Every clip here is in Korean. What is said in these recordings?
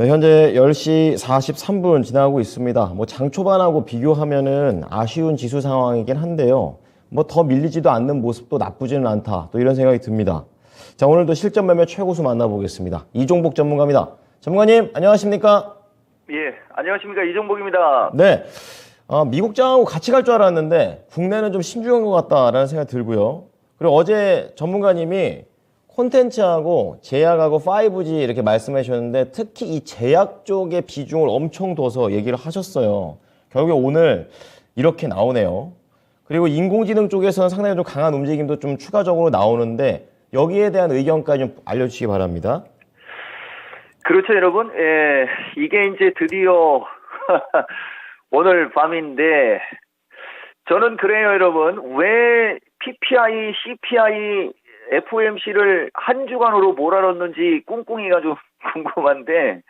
자, 현재 10시 43분 지나고 있습니다. 뭐 장 초반하고 비교하면은 아쉬운 지수 상황이긴 한데요. 뭐 더 밀리지도 않는 모습도 나쁘지는 않다. 또 이런 생각이 듭니다. 자, 오늘도 실전 매매 최고수 만나보겠습니다. 이종복 전문가입니다. 전문가님, 안녕하십니까? 예, 안녕하십니까. 이종복입니다. 네. 미국장하고 같이 갈 줄 알았는데 국내는 좀 신중한 것 같다라는 생각이 들고요. 그리고 어제 전문가님이 콘텐츠하고 제약하고 5G 이렇게 말씀해 주셨는데 특히 이 제약 쪽의 비중을 엄청 둬서 얘기를 하셨어요. 결국에 오늘 이렇게 나오네요. 그리고 인공지능 쪽에서는 상당히 좀 강한 움직임도 좀 추가적으로 나오는데 여기에 대한 의견까지 좀 알려주시기 바랍니다. 그렇죠, 여러분. 예, 이게 이제 드디어 오늘 밤인데 저는 그래요, 여러분. 왜 PPI, CPI, FOMC를 한 주간으로 몰아넣는지 꿍꿍이가 좀 궁금한데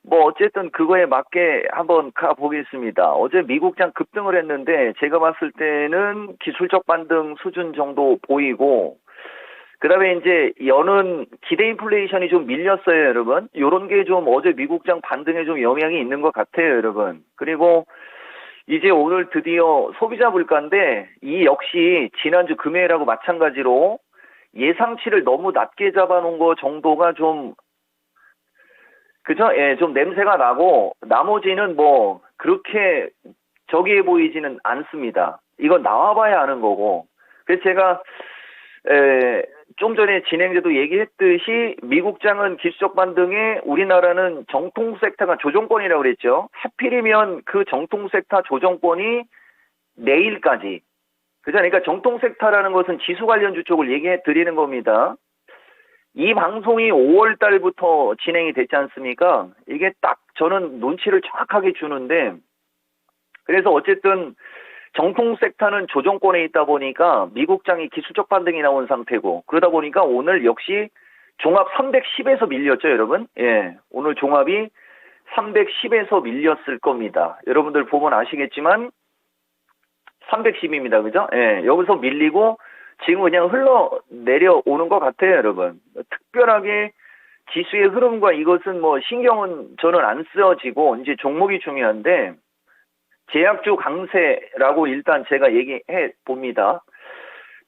뭐 어쨌든 그거에 맞게 한번 가보겠습니다. 어제 미국장 급등을 했는데 제가 봤을 때는 기술적 반등 수준 정도 보이고 그다음에 이제 여는 기대 인플레이션이 좀 밀렸어요, 여러분. 요런 게 좀 어제 미국장 반등에 좀 영향이 있는 것 같아요, 여러분. 그리고 이제 오늘 드디어 소비자 물가인데 이 역시 지난주 금요일하고 마찬가지로 예상치를 너무 낮게 잡아놓은 거 정도가 좀 그죠? 예, 좀 냄새가 나고 나머지는 뭐 그렇게 저기해 보이지는 않습니다. 이건 나와봐야 아는 거고. 그래서 제가 좀 전에 진행자도 얘기했듯이 미국장은 기술적 반등에 우리나라는 정통 섹터가 조정권이라고 그랬죠. 하필이면 그 정통 섹터 조정권이 내일까지. 그러니까 정통 섹터라는 것은 지수 관련주 쪽을 얘기해 드리는 겁니다. 이 방송이 5월 달부터 진행이 됐지 않습니까? 이게 딱 저는 눈치를 정확하게 주는데 그래서 어쨌든 정통 섹터는 조정권에 있다 보니까 미국장이 기술적 반등이 나온 상태고 그러다 보니까 오늘 역시 종합 310에서 밀렸죠, 여러분. 예, 오늘 종합이 310에서 밀렸을 겁니다. 여러분들 보면 아시겠지만 310입니다. 그죠? 예, 여기서 밀리고 지금 그냥 흘러내려오는 것 같아요, 여러분. 특별하게 지수의 흐름과 이것은 뭐 신경은 저는 안 쓰여지고 이제 종목이 중요한데 제약주 강세라고 일단 제가 얘기해 봅니다.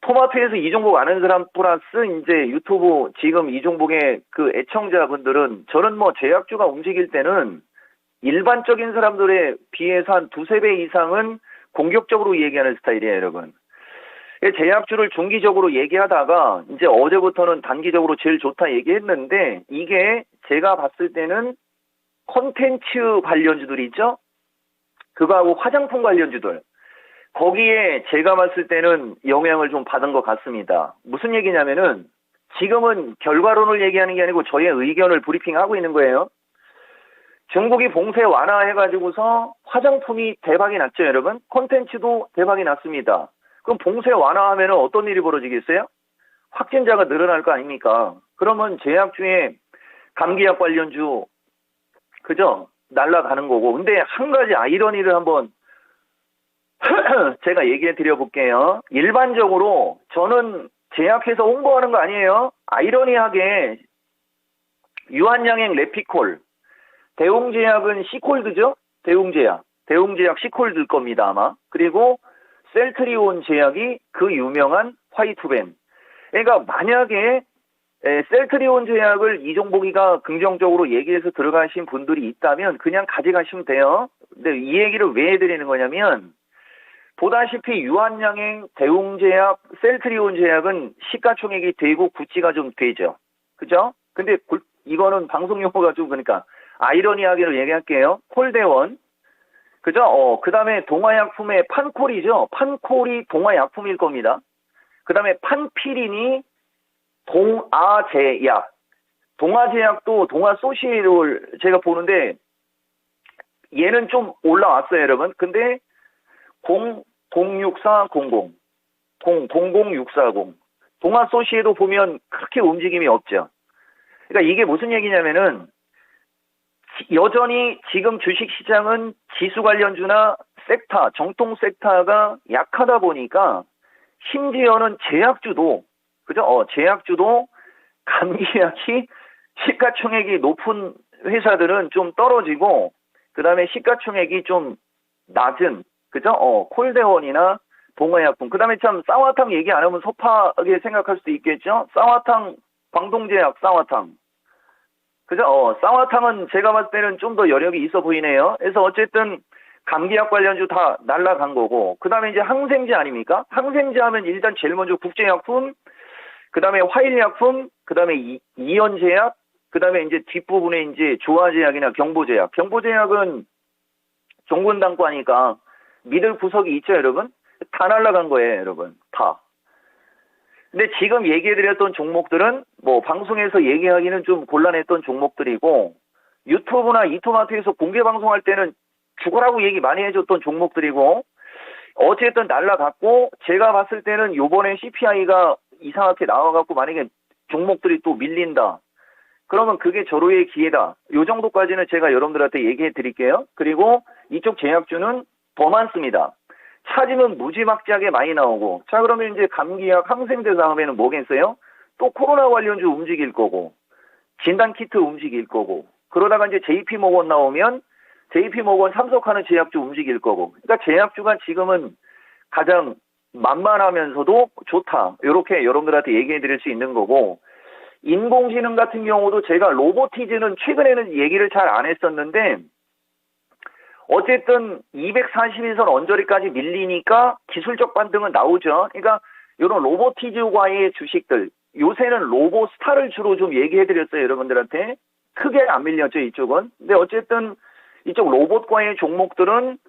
토마토에서 이종복 아는 사람 플러스 이제 유튜브 지금 이종복의 그 애청자분들은 저는 뭐 제약주가 움직일 때는 일반적인 사람들에 비해서 한 두세 배 이상은 공격적으로 얘기하는 스타일이에요, 여러분. 제약주를 중기적으로 얘기하다가 이제 어제부터는 단기적으로 제일 좋다 얘기했는데 이게 제가 봤을 때는 콘텐츠 관련주들이 있죠? 그거하고 화장품 관련주들 거기에 제가 봤을 때는 영향을 좀 받은 것 같습니다. 무슨 얘기냐면은 지금은 결과론을 얘기하는 게 아니고 저의 의견을 브리핑하고 있는 거예요. 중국이 봉쇄 완화해가지고서 화장품이 대박이 났죠, 여러분. 콘텐츠도 대박이 났습니다. 그럼 봉쇄 완화하면 어떤 일이 벌어지겠어요? 확진자가 늘어날 거 아닙니까? 그러면 제약주의 감기약 관련주 그죠? 날아가는 거고. 근데 한 가지 아이러니를 한번 제가 얘기해 드려 볼게요. 일반적으로 저는 제약회사 홍보하는 거 아니에요. 아이러니하게 유한양행 레피콜 대웅제약은 시콜드죠? 대웅제약 시콜드일 겁니다, 아마. 그리고 셀트리온 제약이 그 유명한 화이투벤. 그러니까 만약에 셀트리온 제약을 이종복이가 긍정적으로 얘기해서 들어가신 분들이 있다면 그냥 가져가시면 돼요. 근데 이 얘기를 왜 해드리는 거냐면 보다시피 유한양행, 대웅제약, 셀트리온 제약은 시가총액이 되고 구찌가 좀 되죠. 그죠? 근데 이거는 방송 용어가 좀 그러니까 아이러니하게로 얘기할게요. 콜대원. 그죠? 그 다음에 동아약품의 판콜이죠. 판콜이 동아약품일 겁니다. 그 다음에 판피린이 동아제약. 동아제약도 동아소시에를 제가 보는데 얘는 좀 올라왔어요, 여러분. 근데 00640 00640 동아소시에도 보면 그렇게 움직임이 없죠. 그러니까 이게 무슨 얘기냐면은 여전히 지금 주식시장은 지수 관련주나 섹터, 정통 섹터가 약하다 보니까 심지어는 제약주도 그죠? 제약주도 감기약이 시가총액이 높은 회사들은 좀 떨어지고, 그 다음에 시가총액이 좀 낮은, 그죠? 콜대원이나 동아약품. 그 다음에 참 쌍화탕 얘기 안 하면 섭하게 생각할 수도 있겠죠? 쌍화탕, 광동제약 쌍화탕. 그죠? 쌍화탕은 제가 봤을 때는 좀 더 여력이 있어 보이네요. 그래서 어쨌든 감기약 관련주 다 날라간 거고, 그 다음에 이제 항생제 아닙니까? 항생제 하면 일단 제일 먼저 국제약품, 그 다음에 화일약품, 그 다음에 이연제약, 그 다음에 이제 뒷부분에 이제 조화제약이나 경보제약. 경보제약은 종군당과니까 믿을 구석이 있죠, 여러분? 다 날라간 거예요, 여러분. 다. 근데 지금 얘기해드렸던 종목들은 뭐 방송에서 얘기하기는 좀 곤란했던 종목들이고, 유튜브나 이토마토에서 공개 방송할 때는 죽으라고 얘기 많이 해줬던 종목들이고, 어쨌든 날라갔고, 제가 봤을 때는 요번에 CPI가 이상하게 나와갖고 만약에 종목들이 또 밀린다. 그러면 그게 절호의 기회다. 요 정도까지는 제가 여러분들한테 얘기해 드릴게요. 그리고 이쪽 제약주는 더 많습니다. 찾으면 무지막지하게 많이 나오고. 자, 그러면 이제 감기약, 항생제 다음에는 뭐겠어요? 또 코로나 관련주 움직일 거고, 진단키트 움직일 거고, 그러다가 이제 JP모건 나오면 JP모건 삼성하는 제약주 움직일 거고. 그러니까 제약주가 지금은 가장 만만하면서도 좋다. 이렇게 여러분들한테 얘기해 드릴 수 있는 거고, 인공지능 같은 경우도 제가 로보티즈는 최근에는 얘기를 잘 안 했었는데, 어쨌든 241선 언저리까지 밀리니까 기술적 반등은 나오죠. 그러니까 이런 로보티즈과의 주식들, 요새는 로보스타를 주로 좀 얘기해 드렸어요, 여러분들한테. 크게 안 밀렸죠, 이쪽은. 근데 어쨌든 이쪽 로봇과의 종목들은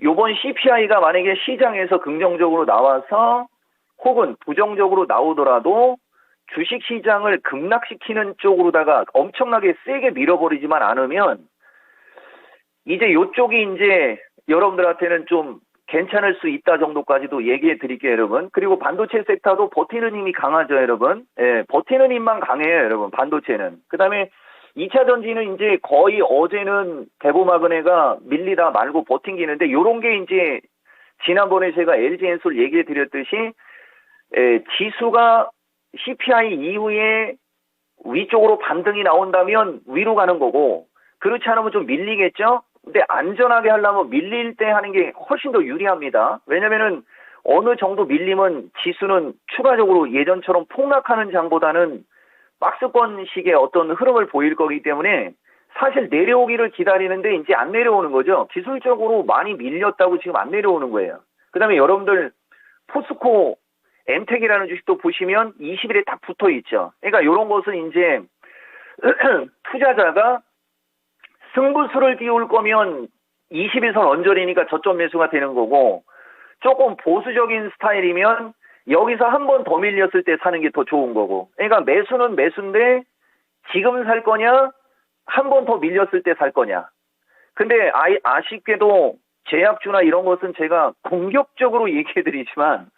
요번 CPI가 만약에 시장에서 긍정적으로 나와서 혹은 부정적으로 나오더라도 주식시장을 급락시키는 쪽으로다가 엄청나게 세게 밀어버리지만 않으면 이제 요쪽이 이제 여러분들한테는 좀 괜찮을 수 있다 정도까지도 얘기해 드릴게요, 여러분. 그리고 반도체 섹터도 버티는 힘이 강하죠, 여러분. 예, 버티는 힘만 강해요, 여러분. 반도체는. 그 다음에 2차 전지는 이제 거의 어제는 대보마그네가 밀리다 말고 버팅기는데 요런 게 이제 지난번에 제가 LG엔솔 얘기해 드렸듯이 지수가 CPI 이후에 위쪽으로 반등이 나온다면 위로 가는 거고, 그렇지 않으면 좀 밀리겠죠? 근데 안전하게 하려면 밀릴 때 하는 게 훨씬 더 유리합니다. 왜냐면은 어느 정도 밀리면 지수는 추가적으로 예전처럼 폭락하는 장보다는 박스권식의 어떤 흐름을 보일 거기 때문에 사실 내려오기를 기다리는데 이제 안 내려오는 거죠. 기술적으로 많이 밀렸다고 지금 안 내려오는 거예요. 그 다음에 여러분들 포스코 엠텍이라는 주식도 보시면 20일에 딱 붙어 있죠. 그러니까 이런 것은 이제 투자자가 승부수를 띄울 거면 20일선 언저리니까 저점 매수가 되는 거고, 조금 보수적인 스타일이면 여기서 한 번 더 밀렸을 때 사는 게 더 좋은 거고. 그러니까 매수는 매수인데 지금 살 거냐, 한 번 더 밀렸을 때 살 거냐. 근데 아쉽게도 제약주나 이런 것은 제가 공격적으로 얘기해 드리지만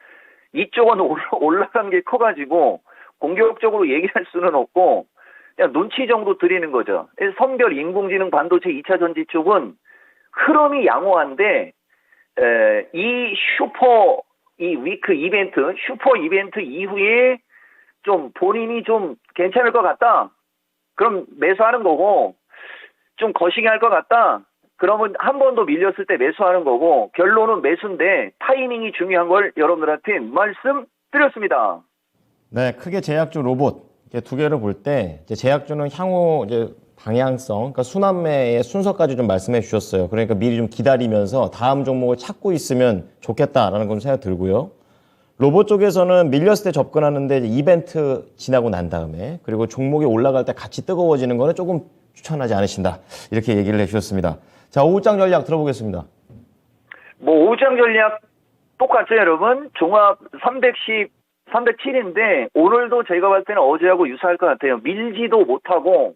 이쪽은 올라간 게 커가지고 공격적으로 얘기할 수는 없고 그냥 눈치 정도 드리는 거죠. 선별 인공지능 반도체 2차 전지 쪽은 흐름이 양호한데 이 위크 이벤트, 슈퍼 이벤트 이후에 좀 본인이 좀 괜찮을 것 같다. 그럼 매수하는 거고, 좀 거시기 할 것 같다. 그러면 한 번 더 밀렸을 때 매수하는 거고, 결론은 매수인데 타이밍이 중요한 걸 여러분들한테 말씀드렸습니다. 네, 크게 제약주 로봇 이렇게 두 개를 볼 때 제약주는 향후 이제 방향성, 그러니까 순환매의 순서까지 좀 말씀해 주셨어요. 그러니까 미리 좀 기다리면서 다음 종목을 찾고 있으면 좋겠다라는 건 생각 들고요. 로봇 쪽에서는 밀렸을 때 접근하는데 이벤트 지나고 난 다음에 그리고 종목이 올라갈 때 같이 뜨거워지는 거는 조금 추천하지 않으신다. 이렇게 얘기를 해주셨습니다. 자, 오후장 전략 들어보겠습니다. 뭐 오후장 전략 똑같죠, 여러분. 종합 307인데 오늘도 제가 봤을 때는 어제하고 유사할 것 같아요. 밀지도 못하고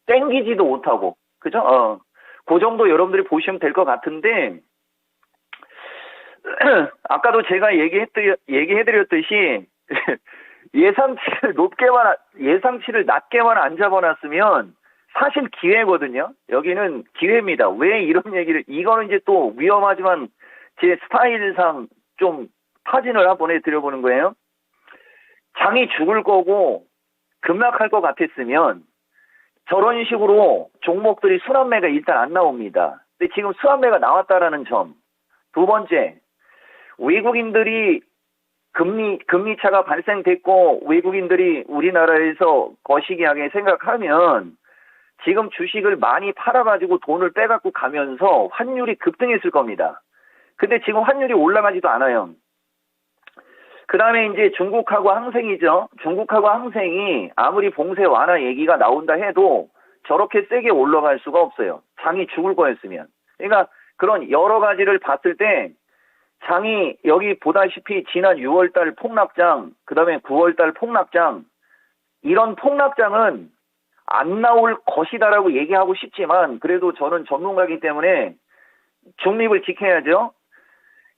땡기지도 못하고, 그죠? 그 정도 여러분들이 보시면 될 것 같은데, 아까도 제가 얘기해드렸듯이, 예상치를 낮게만 안 잡아놨으면, 사실 기회거든요? 여기는 기회입니다. 왜 이런 이거는 이제 또 위험하지만, 제 스타일상 좀 타진을 한번 해드려보는 거예요. 장이 죽을 거고, 급락할 것 같았으면 저런 식으로 종목들이 순환매가 일단 안 나옵니다. 근데 지금 순환매가 나왔다라는 점. 두 번째, 외국인들이 금리차가 발생됐고 외국인들이 우리나라에서 거시기하게 생각하면 지금 주식을 많이 팔아가지고 돈을 빼갖고 가면서 환율이 급등했을 겁니다. 근데 지금 환율이 올라가지도 않아요. 그 다음에 이제 중국하고 항생이죠. 중국하고 항생이 아무리 봉쇄 완화 얘기가 나온다 해도 저렇게 세게 올라갈 수가 없어요. 장이 죽을 거였으면. 그러니까 그런 여러 가지를 봤을 때 장이 여기 보다시피 지난 6월달 폭락장, 그 다음에 9월달 폭락장, 이런 폭락장은 안 나올 것이다라고 얘기하고 싶지만 그래도 저는 전문가이기 때문에 중립을 지켜야죠.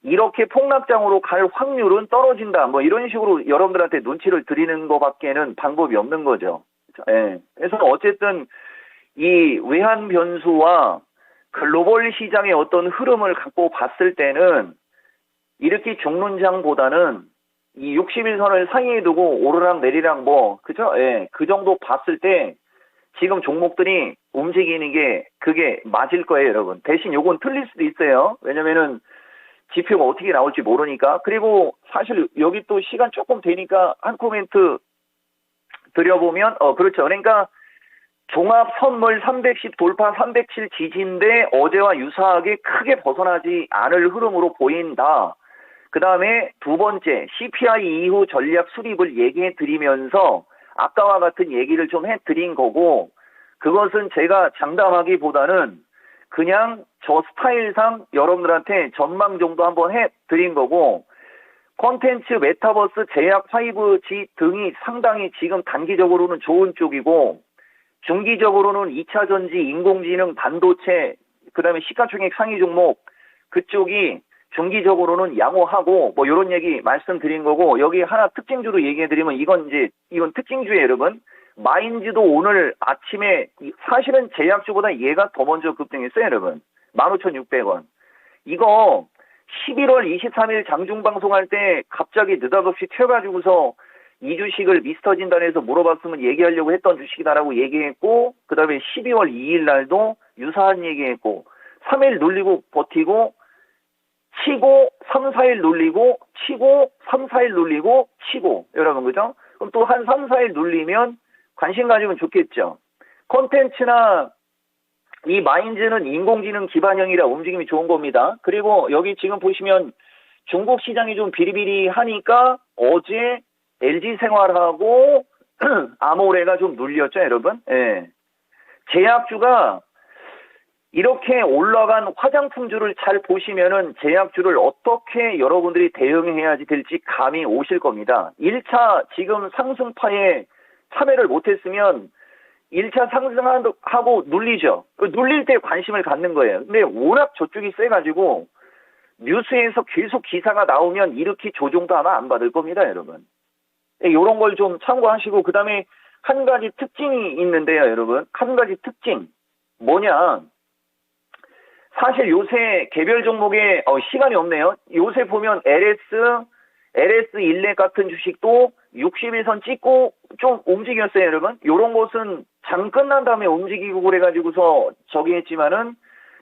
이렇게 폭락장으로 갈 확률은 떨어진다. 뭐 이런 식으로 여러분들한테 눈치를 드리는 것밖에는 방법이 없는 거죠. 예. 그래서 어쨌든 이 외환 변수와 글로벌 시장의 어떤 흐름을 갖고 봤을 때는 이렇게 죽는 장보다는 이 60일선을 상위에 두고 오르락 내리락 뭐 그죠? 예. 그 정도 봤을 때 지금 종목들이 움직이는 게 그게 맞을 거예요, 여러분. 대신 요건 틀릴 수도 있어요. 왜냐면은 지표가 어떻게 나올지 모르니까. 그리고 사실 여기 또 시간 조금 되니까 한 코멘트 드려보면 그렇죠. 그러니까 종합 선물 310 돌파 307 지지인데 어제와 유사하게 크게 벗어나지 않을 흐름으로 보인다. 그 다음에 두 번째 CPI 이후 전략 수립을 얘기해 드리면서 아까와 같은 얘기를 좀 해드린 거고 그것은 제가 장담하기보다는 그냥 저 스타일상 여러분들한테 전망 정도 한번 해드린 거고 콘텐츠, 메타버스, 제약, 5G 등이 상당히 지금 단기적으로는 좋은 쪽이고 중기적으로는 2차 전지, 인공지능, 반도체, 그 다음에 시가총액 상위 종목 그쪽이 중기적으로는 양호하고 뭐 이런 얘기 말씀드린 거고 여기 하나 특징주로 얘기해드리면 이건 특징주예요, 여러분. 마인즈도 오늘 아침에 사실은 제약주보다 얘가 더 먼저 급등했어요, 여러분. 15,600원. 이거 11월 23일 장중방송할 때 갑자기 느닷없이 튀어가지고서 이 주식을 미스터 진단에서 물어봤으면 얘기하려고 했던 주식이다라고 얘기했고 그 다음에 12월 2일 날도 유사한 얘기했고 3일 눌리고 버티고 치고 3, 4일 눌리고 치고 3, 4일 눌리고 치고 여러분 그죠? 그럼 또 한 3, 4일 눌리면 관심 가지면 좋겠죠. 콘텐츠나 이 마인즈는 인공지능 기반형이라 움직임이 좋은 겁니다. 그리고 여기 지금 보시면 중국 시장이 좀 비리비리하니까 어제 LG생활하고 아모레가 좀 눌렸죠, 여러분. 예. 제약주가 이렇게 올라간 화장품주를 잘 보시면은 제약주를 어떻게 여러분들이 대응해야지 될지 감이 오실 겁니다. 1차 지금 상승파에 참여를 못했으면 1차 상승하고 눌리죠. 눌릴 때 관심을 갖는 거예요. 근데 워낙 저쪽이 세가지고 뉴스에서 계속 기사가 나오면 이렇게 조종도 아마 안 받을 겁니다, 여러분. 이런 걸 좀 참고하시고 그 다음에 한 가지 특징이 있는데요, 여러분. 한 가지 특징 뭐냐? 사실 요새 개별 종목에 시간이 없네요. 요새 보면 LS 일렉 같은 주식도 61선 찍고 좀 움직였어요, 여러분. 요런 것은 장 끝난 다음에 움직이고 그래가지고서 저기 했지만은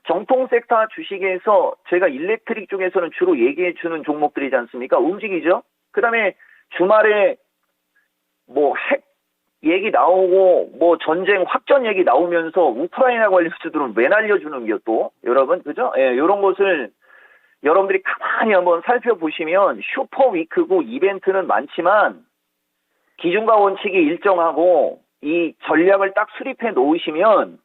정통 섹터 주식에서 제가 일렉트릭 쪽에서는 주로 얘기해주는 종목들이지 않습니까? 움직이죠? 그 다음에 주말에 뭐 핵 얘기 나오고 뭐 전쟁 확전 얘기 나오면서 우크라이나 관련주들은 왜 날려주는 게 또 여러분 그죠? 예, 요런 것을 여러분들이 가만히 한번 살펴보시면 슈퍼 위크고 이벤트는 많지만 기준과 원칙이 일정하고 이 전략을 딱 수립해 놓으시면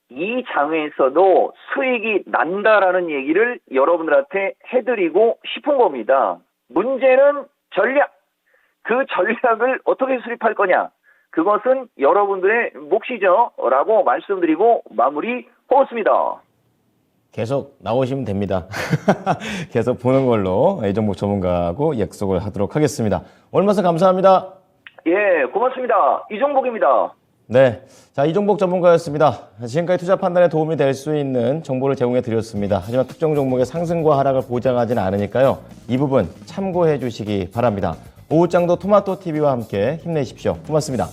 이 장에서도 수익이 난다라는 얘기를 여러분들한테 해드리고 싶은 겁니다. 문제는 전략. 그 전략을 어떻게 수립할 거냐. 그것은 여러분들의 몫이죠. 라고 말씀드리고 마무리 하겠습니다. 계속 나오시면 됩니다. 계속 보는 걸로 이종복 전문가하고 약속을 하도록 하겠습니다. 오늘 말씀 감사합니다. 예, 고맙습니다. 이종복입니다. 네, 자 이종복 전문가였습니다. 지금까지 투자 판단에 도움이 될 수 있는 정보를 제공해 드렸습니다. 하지만 특정 종목의 상승과 하락을 보장하지는 않으니까요. 이 부분 참고해 주시기 바랍니다. 오후장도 토마토TV와 함께 힘내십시오. 고맙습니다.